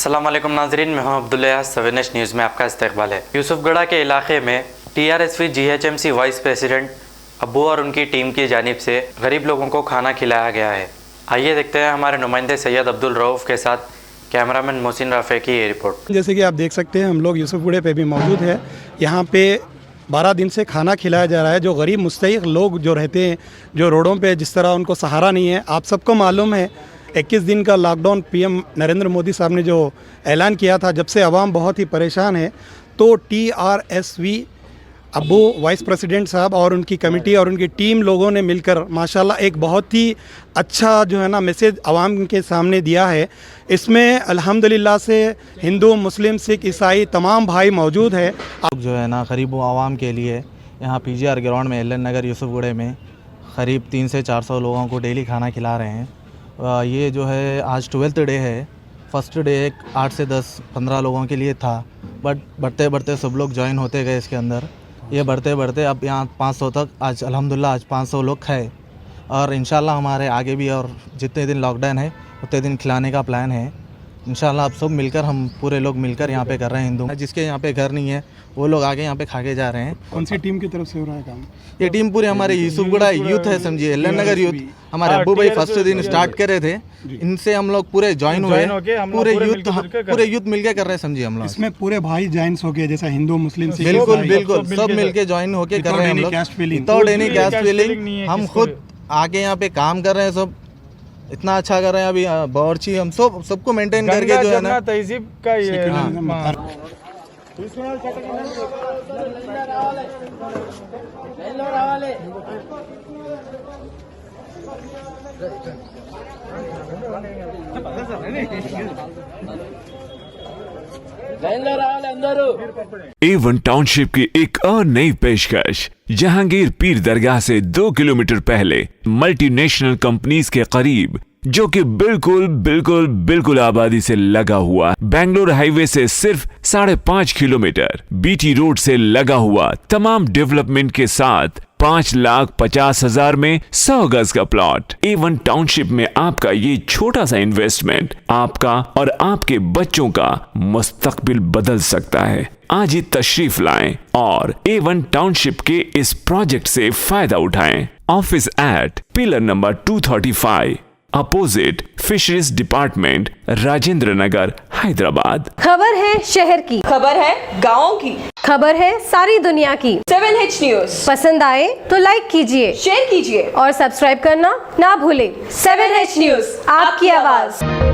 अस्सलाम वालेकुम नाजरीन, मैं हूं अब्दुल्ला। 7 न्यूज़ में आपका इस्तकबाल है। यूसुफगढ़ा के इलाके में TRSV GHMC वाइस प्रेसिडेंट अब्बू और उनकी टीम की जानिब से गरीब लोगों को खाना खिलाया गया है। आइए देखते हैं हमारे नुमाइंदे सैयद अब्दुल रऊफ़ के साथ कैमरामैन मोहसिन राफ़े की ये रिपोर्ट। जैसे कि आप देख सकते हैं, हम लोग यूसुफगढ़े पे भी मौजूद है। यहाँ पे 12 दिन से खाना खिलाया जा रहा है। जो गरीब मुस्तहिक लोग जो रहते हैं, जो रोडों पे जिस तरह उनको सहारा नहीं है, आप सबको मालूम है 21 दिन का लॉकडाउन PM नरेंद्र मोदी साहब ने जो ऐलान किया था, जब से आवाम बहुत ही परेशान है, तो TRSV अब्बू वाइस प्रेसिडेंट साहब और उनकी कमेटी और उनकी टीम लोगों ने मिलकर माशाल्लाह एक बहुत ही अच्छा जो है ना मैसेज आवाम के सामने दिया है। इसमें अल्हम्दुलिल्लाह से हिंदू, मुस्लिम, सिख, ईसाई तमाम भाई मौजूद है। जो है ना गरीबों आवाम के लिए यहाँ PGR ग्राउंड में LN नगर यूसुफगढ़े में क़रीब 300 से 400 लोगों को डेली खाना खिला रहे हैं। ये जो है आज 12th डे है। फर्स्ट डे एक 8 से 10-15 लोगों के लिए था, बट बढ़ते बढ़ते सब लोग ज्वाइन होते गए इसके अंदर। ये बढ़ते बढ़ते अब यहाँ 500 तक आज अल्हम्दुलिल्लाह आज 500 लोग खाए, और इंशाल्लाह हमारे आगे भी और जितने दिन लॉकडाउन है उतने दिन खिलाने का प्लान है। इंशाल्लाह अब सब मिलकर, हम पूरे लोग मिलकर यहाँ पे कर रहे हैं। हिंदू जिसके यहाँ पे घर नहीं है वो लोग आगे यहाँ पे खा के जा रहे हैं। कौन सी टीम की तरफ से हो रहा है काम? ये टीम पूरे हमारे यूसुफगढ़ा यूथ है, समझिए LN नगर यूथ। हमारे अब्बू भाई फर्स्ट दिन स्टार्ट करे थे, इनसे हम लोग पूरे ज्वाइन हुए, पूरे यूथ मिलके कर रहे हैं, समझिए हम लोग। इसमें पूरे भाई ज्वाइंस हो गए, जैसा हिंदू, मुस्लिम, सिख, बिल्कुल बिल्कुल सब मिलके ज्वाइन होके कर रहे हैं हम लोग। विदाउट एनी कैस्ट फीलिंग हम खुद आगे यहाँ पे काम कर रहे हैं। सब इतना अच्छा कर रहे हैं। अभी बावर्ची हम सबको मेंटेन करके जो है ना तहजीब का ये A1 टाउनशिप की एक और नई पेशकश। जहांगीर पीर दरगाह से 2 किलोमीटर पहले मल्टीनेशनल कंपनीज के करीब, जो कि बिल्कुल आबादी से लगा हुआ, बेंगलोर हाईवे से सिर्फ 5.5 किलोमीटर, BT रोड से लगा हुआ, तमाम डेवलपमेंट के साथ 5,50,000 में 100 गज का प्लॉट। A1 टाउनशिप में आपका ये छोटा सा इन्वेस्टमेंट आपका और आपके बच्चों का मुस्तकबिल बदल सकता है। आज ही तशरीफ लाएं और A1 टाउनशिप के इस प्रोजेक्ट से फायदा उठाएं। Office at pillar number 235 opposite fisheries department, Rajendra Nagar, Hyderabad. खबर है शहर की, खबर है गाँव की, खबर है सारी दुनिया की। 7H न्यूज़ पसंद आए तो लाइक कीजिए, शेयर कीजिए और सब्सक्राइब करना ना भूलें। 7H न्यूज़, आपकी आवाज।